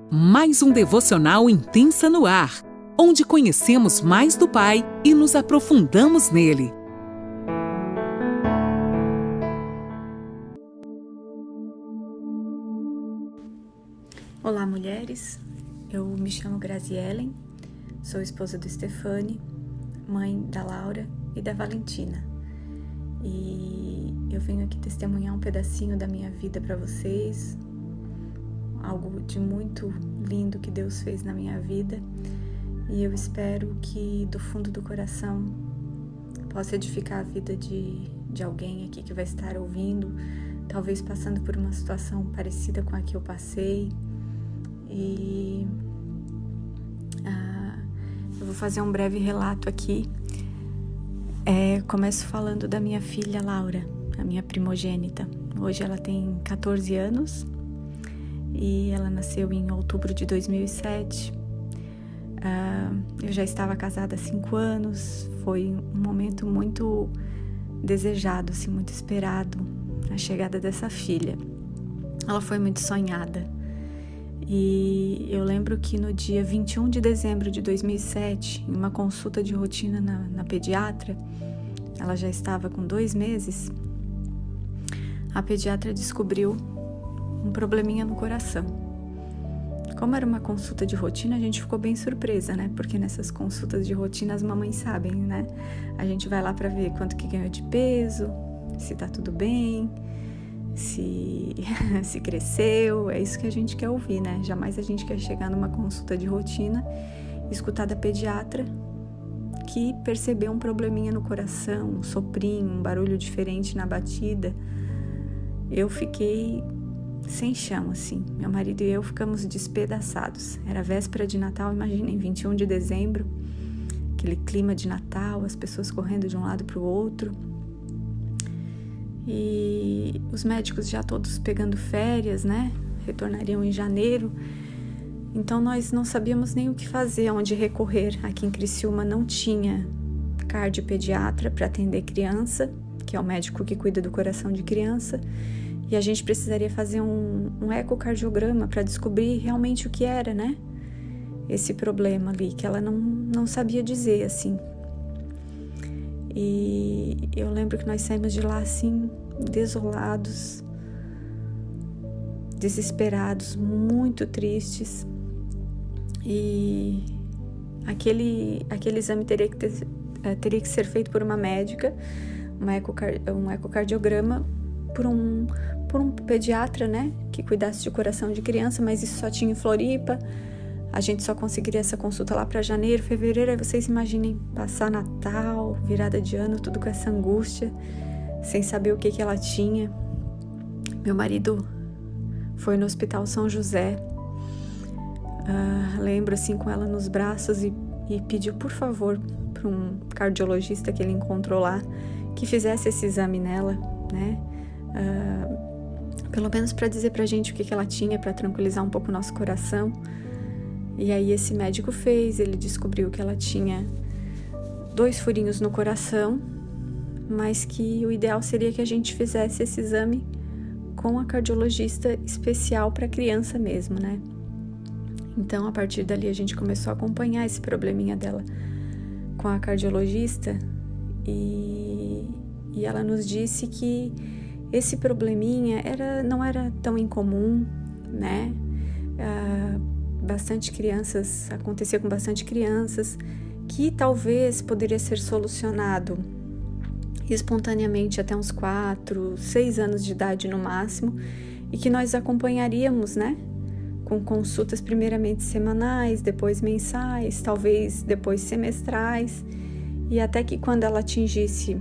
Mais um devocional Intensa no Ar, onde conhecemos mais do Pai e nos aprofundamos nele. Olá, mulheres. Eu me chamo Graziellen, sou esposa do Stefani, mãe da Laura e da Valentina. E eu venho aqui testemunhar um pedacinho da minha vida para vocês, algo de muito lindo que Deus fez na minha vida, e eu espero que do fundo do coração possa edificar a vida de alguém aqui que vai estar ouvindo, talvez passando por uma situação parecida com a que eu passei. E eu vou fazer um breve relato aqui. Começo falando da minha filha Laura, a minha primogênita. Hoje ela tem 14 anos e ela nasceu em outubro de 2007. Eu já estava casada há 5 anos. Foi um momento muito desejado, assim, muito esperado, a chegada dessa filha. Ela foi muito sonhada. E eu lembro que no dia 21 de dezembro de 2007, em uma consulta de rotina na pediatra, ela já estava com 2 meses, a pediatra descobriu um probleminha no coração. Como era uma consulta de rotina, a gente ficou bem surpresa, né? Porque nessas consultas de rotina as mamães sabem, né? A gente vai lá para ver quanto que ganhou de peso, se tá tudo bem, se cresceu. É isso que a gente quer ouvir, né? Jamais a gente quer chegar numa consulta de rotina e escutar da pediatra que percebeu um probleminha no coração, um soprinho, um barulho diferente na batida. Eu fiquei sem chão, assim. Meu marido e eu ficamos despedaçados. Era véspera de Natal, imaginem, 21 de dezembro, aquele clima de Natal, as pessoas correndo de um lado para o outro. E os médicos já todos pegando férias, né? Retornariam em janeiro. Então nós não sabíamos nem o que fazer, aonde recorrer. Aqui em Criciúma não tinha cardiopediatra para atender criança, que é o médico que cuida do coração de criança. E a gente precisaria fazer um ecocardiograma para descobrir realmente o que era, né? Esse problema ali, que ela não sabia dizer, assim. E eu lembro que nós saímos de lá assim, desolados, desesperados, muito tristes. E aquele exame teria que ser feito por uma médica, um ecocardiograma, por um pediatra, né, que cuidasse de coração de criança, mas isso só tinha em Floripa. A gente só conseguiria essa consulta lá para janeiro, fevereiro. Aí vocês imaginem passar Natal, virada de ano, tudo com essa angústia, sem saber o que ela tinha. Meu marido foi no Hospital São José, lembro assim, com ela nos braços, e pediu por favor para um cardiologista que ele encontrou lá que fizesse esse exame nela, né? Pelo menos para dizer pra gente o que ela tinha, para tranquilizar um pouco o nosso coração. E aí esse médico fez, ele descobriu que ela tinha 2 furinhos no coração, mas que o ideal seria que a gente fizesse esse exame com a cardiologista especial para criança mesmo, né? Então, a partir dali, a gente começou a acompanhar esse probleminha dela com a cardiologista, e ela nos disse que esse probleminha não era tão incomum, né? Acontecia com bastante crianças, que talvez poderia ser solucionado espontaneamente até uns 4, 6 anos de idade no máximo, e que nós acompanharíamos, né, com consultas primeiramente semanais, depois mensais, talvez depois semestrais, e até que quando ela atingisse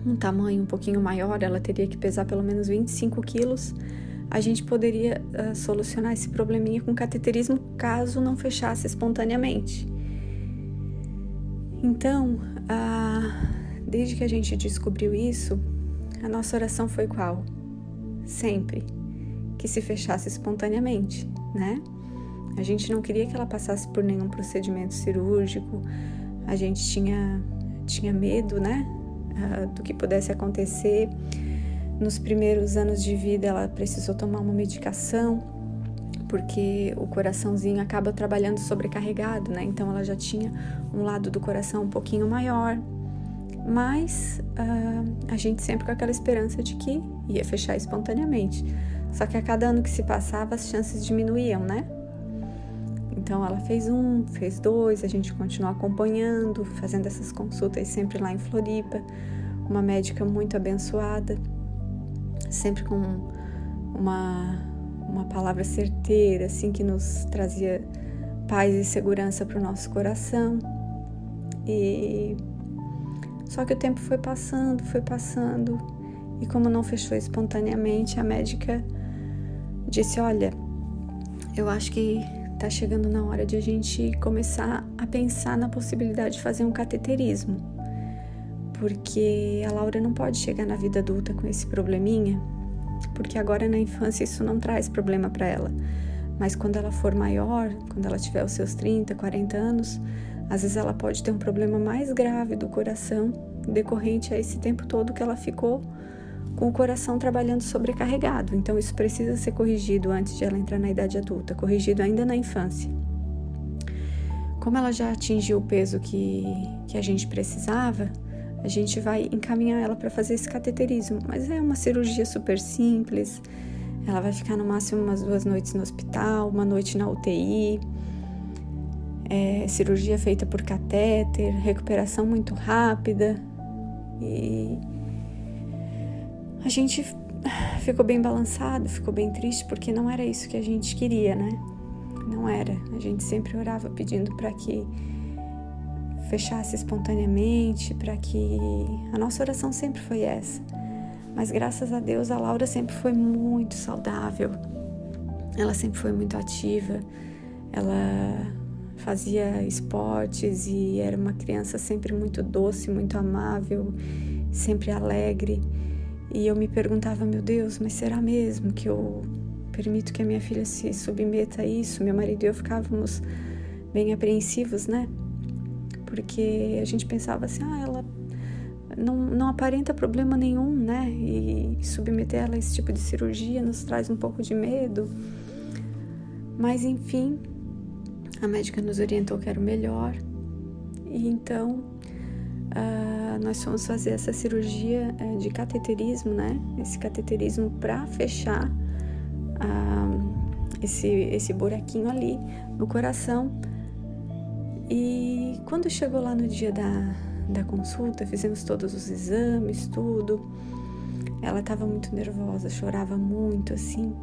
um tamanho um pouquinho maior, ela teria que pesar pelo menos 25 quilos, a gente poderia solucionar esse probleminha com cateterismo, caso não fechasse espontaneamente. Então, desde que a gente descobriu isso, a nossa oração foi qual? Sempre que se fechasse espontaneamente, né? A gente não queria que ela passasse por nenhum procedimento cirúrgico, a gente tinha medo, né? Do que pudesse acontecer. Nos primeiros anos de vida, ela precisou tomar uma medicação porque o coraçãozinho acaba trabalhando sobrecarregado, né? Então ela já tinha um lado do coração um pouquinho maior, mas a gente sempre com aquela esperança de que ia fechar espontaneamente. Só que a cada ano que se passava, as chances diminuíam, né? Então ela fez 1, fez 2, a gente continuou acompanhando, fazendo essas consultas sempre lá em Floripa, uma médica muito abençoada, sempre com uma palavra certeira, assim, que nos trazia paz e segurança para o nosso coração. Só que o tempo foi passando, e como não fechou espontaneamente, a médica disse: olha, eu acho que tá chegando na hora de a gente começar a pensar na possibilidade de fazer um cateterismo, porque a Laura não pode chegar na vida adulta com esse probleminha, porque agora na infância isso não traz problema para ela, mas quando ela for maior, quando ela tiver os seus 30, 40 anos, às vezes ela pode ter um problema mais grave do coração, decorrente a esse tempo todo que ela ficou com o coração trabalhando sobrecarregado. Então isso precisa ser corrigido antes de ela entrar na idade adulta, corrigido ainda na infância. Como ela já atingiu o peso que a gente precisava, a gente vai encaminhar ela para fazer esse cateterismo, mas é uma cirurgia super simples. Ela vai ficar no máximo umas 2 noites no hospital, 1 noite na UTI, cirurgia feita por catéter, recuperação muito rápida, e a gente ficou bem balançado, ficou bem triste, porque não era isso que a gente queria, né? Não era. A gente sempre orava pedindo para que fechasse espontaneamente, para que... A nossa oração sempre foi essa. Mas graças a Deus a Laura sempre foi muito saudável. Ela sempre foi muito ativa. Ela fazia esportes e era uma criança sempre muito doce, muito amável, sempre alegre. E eu me perguntava: meu Deus, mas será mesmo que eu permito que a minha filha se submeta a isso? Meu marido e eu ficávamos bem apreensivos, né? Porque a gente pensava assim: ela não aparenta problema nenhum, né? E submeter ela a esse tipo de cirurgia nos traz um pouco de medo. Mas enfim, a médica nos orientou que era o melhor. E então nós fomos fazer essa cirurgia de cateterismo, né? Esse cateterismo para fechar esse buraquinho ali no coração. E quando chegou lá no dia da consulta, fizemos todos os exames, tudo. Ela estava muito nervosa, chorava muito, assim.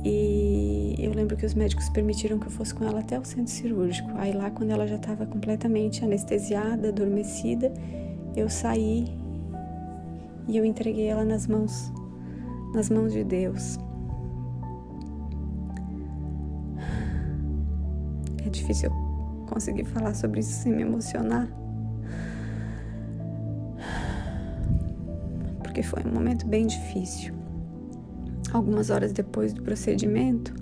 E eu lembro que os médicos permitiram que eu fosse com ela até o centro cirúrgico. Aí lá, quando ela já estava completamente anestesiada, adormecida, eu saí e eu entreguei ela nas mãos de Deus. É difícil eu conseguir falar sobre isso sem me emocionar, porque foi um momento bem difícil. Algumas horas depois do procedimento,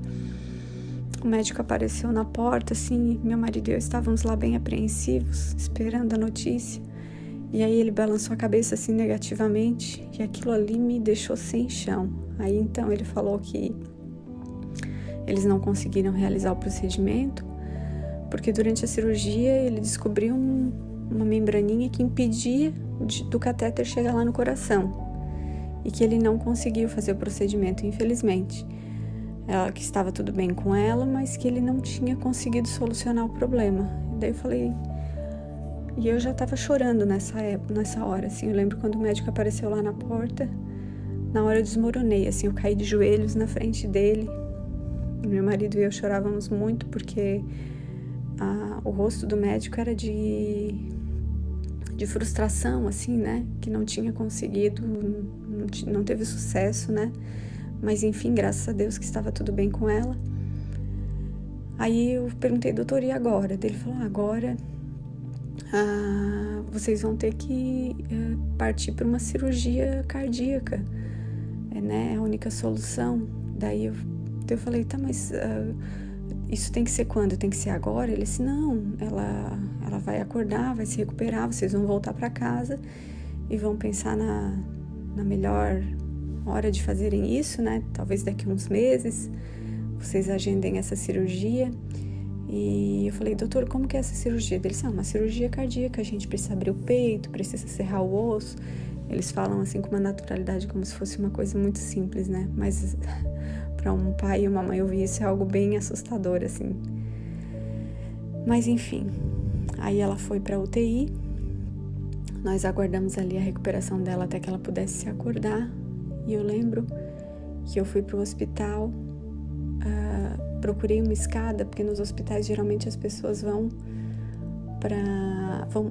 o médico apareceu na porta, assim, meu marido e eu estávamos lá bem apreensivos, esperando a notícia. E aí ele balançou a cabeça assim negativamente, e aquilo ali me deixou sem chão. Aí então ele falou que eles não conseguiram realizar o procedimento, porque durante a cirurgia ele descobriu uma membraninha que impedia do catéter chegar lá no coração. E que ele não conseguiu fazer o procedimento, infelizmente. Ela, que estava tudo bem com ela, mas que ele não tinha conseguido solucionar o problema. E daí eu falei... E eu já estava chorando nessa hora, assim. Eu lembro quando o médico apareceu lá na porta, na hora eu desmoronei, assim. Eu caí de joelhos na frente dele. Meu marido e eu chorávamos muito, porque o rosto do médico era de frustração, assim, né? Que não tinha conseguido, não teve sucesso, né? Mas enfim, graças a Deus que estava tudo bem com ela. Aí eu perguntei: doutor, e agora? Ele falou: agora vocês vão ter que partir para uma cirurgia cardíaca, né? É a única solução. Daí eu falei: tá, mas isso tem que ser quando? Tem que ser agora? Ele disse: não, ela vai acordar, vai se recuperar, vocês vão voltar para casa e vão pensar na melhor hora de fazerem isso, né? Talvez daqui uns meses, vocês agendem essa cirurgia. E eu falei, doutor, como que é essa cirurgia? Ele disse, uma cirurgia cardíaca, a gente precisa abrir o peito, precisa serrar o osso. Eles falam assim com uma naturalidade, como se fosse uma coisa muito simples, né? Mas para um pai e uma mãe ouvir isso é algo bem assustador, assim. Mas enfim, aí ela foi para UTI, nós aguardamos ali a recuperação dela até que ela pudesse se acordar. E eu lembro que eu fui para o hospital, procurei uma escada, porque nos hospitais geralmente as pessoas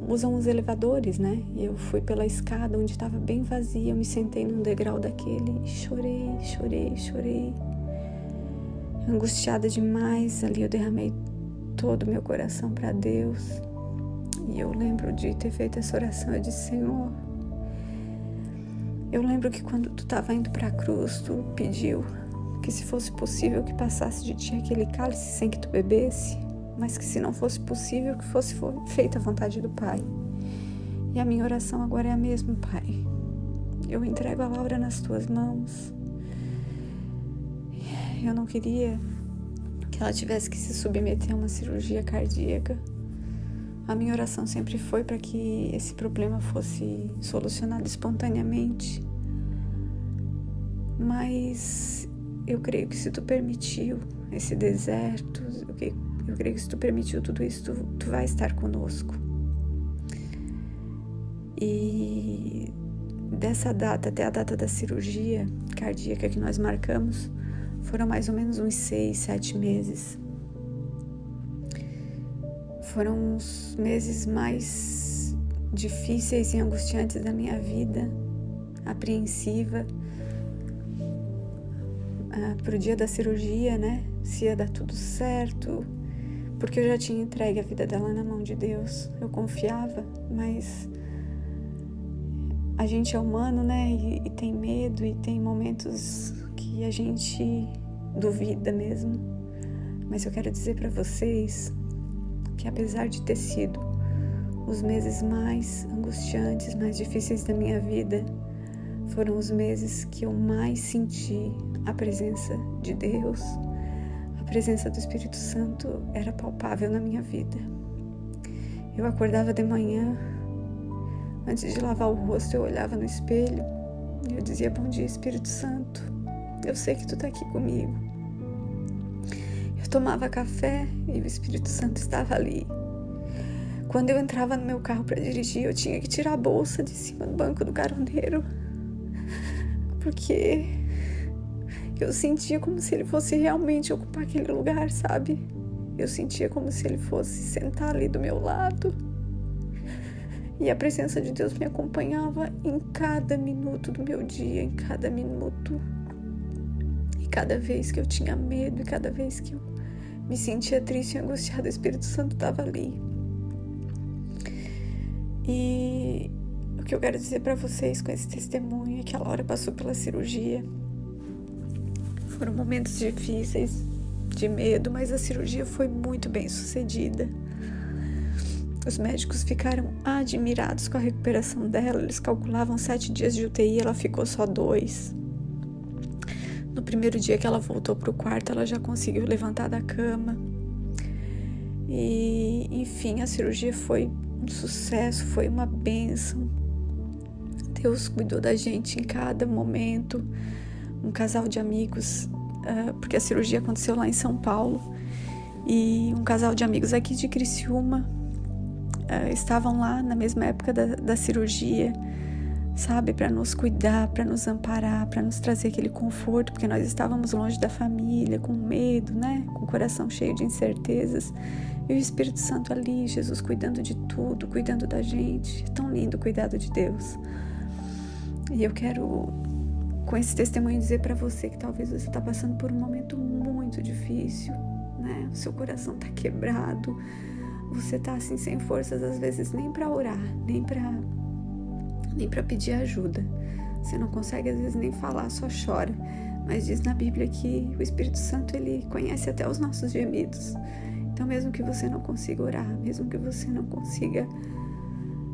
usam os elevadores, né? E eu fui pela escada onde estava bem vazia, eu me sentei num degrau daquele e chorei. Angustiada demais, ali eu derramei todo o meu coração para Deus. E eu lembro de ter feito essa oração, eu disse, Senhor, eu lembro que quando tu estava indo para a cruz, tu pediu que se fosse possível que passasse de ti aquele cálice sem que tu bebesse, mas que se não fosse possível, que fosse feita a vontade do Pai. E a minha oração agora é a mesma, Pai. Eu entrego a Laura nas tuas mãos. Eu não queria que ela tivesse que se submeter a uma cirurgia cardíaca. A minha oração sempre foi para que esse problema fosse solucionado espontaneamente. Mas eu creio que se tu permitiu esse deserto, eu creio que se tu permitiu tudo isso, tu vai estar conosco. E dessa data até a data da cirurgia cardíaca que nós marcamos, foram mais ou menos uns 6, 7 meses. Foram os meses mais difíceis e angustiantes da minha vida, apreensiva, pro dia da cirurgia, né? Se ia dar tudo certo, porque eu já tinha entregue a vida dela na mão de Deus. Eu confiava, mas a gente é humano, né? E tem medo, e tem momentos que a gente duvida mesmo. Mas eu quero dizer para vocês que apesar de ter sido os meses mais angustiantes, mais difíceis da minha vida, foram os meses que eu mais senti a presença de Deus. A presença do Espírito Santo era palpável na minha vida. Eu acordava de manhã, antes de lavar o rosto, eu olhava no espelho e eu dizia, bom dia, Espírito Santo, eu sei que tu tá aqui comigo. Eu tomava café e o Espírito Santo estava ali. Quando eu entrava no meu carro para dirigir, eu tinha que tirar a bolsa de cima do banco do caroneiro, porque eu sentia como se ele fosse realmente ocupar aquele lugar, sabe? Eu sentia como se ele fosse sentar ali do meu lado. E a presença de Deus me acompanhava em cada minuto do meu dia, em cada minuto. E cada vez que eu tinha medo, e cada vez que eu me sentia triste e angustiada, o Espírito Santo estava ali. E o que eu quero dizer para vocês com esse testemunho é que a Laura passou pela cirurgia. Foram momentos difíceis, de medo, mas a cirurgia foi muito bem sucedida. Os médicos ficaram admirados com a recuperação dela. Eles calculavam 7 dias de UTI, ela ficou só 2. No primeiro dia que ela voltou para o quarto, ela já conseguiu levantar da cama. E, enfim, a cirurgia foi um sucesso, foi uma bênção. Deus cuidou da gente em cada momento. Um casal de amigos, porque a cirurgia aconteceu lá em São Paulo, e um casal de amigos aqui de Criciúma estavam lá na mesma época da cirurgia, sabe, para nos cuidar, para nos amparar, para nos trazer aquele conforto, porque nós estávamos longe da família, com medo, né, com o coração cheio de incertezas, e o Espírito Santo ali, Jesus cuidando de tudo, cuidando da gente. Tão lindo o cuidado de Deus. E eu quero, com esse testemunho, dizer para você que talvez você está passando por um momento muito difícil, né? O seu coração está quebrado, você está assim sem forças, às vezes nem para orar, nem para pedir ajuda. Você não consegue às vezes nem falar, só chora. Mas diz na Bíblia que o Espírito Santo, ele conhece até os nossos gemidos. Então mesmo que você não consiga orar, mesmo que você não consiga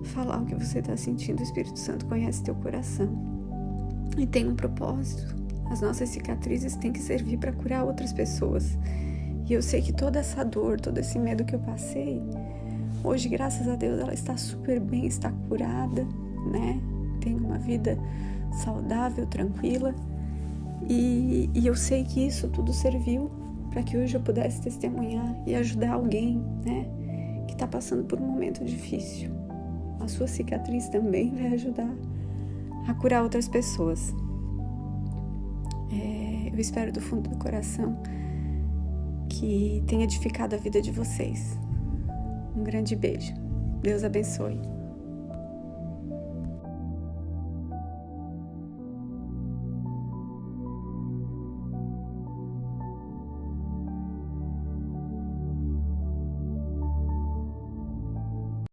falar o que você está sentindo, o Espírito Santo conhece teu coração e tem um propósito. As nossas cicatrizes têm que servir para curar outras pessoas. E eu sei que toda essa dor, todo esse medo que eu passei, hoje, graças a Deus, ela está super bem, está curada, né? Tem uma vida saudável, tranquila. E eu sei que isso tudo serviu para que hoje eu pudesse testemunhar e ajudar alguém, né, que está passando por um momento difícil. A sua cicatriz também vai ajudar a curar outras pessoas. Eu espero do fundo do coração que tenha edificado a vida de vocês. Um grande beijo. Deus abençoe.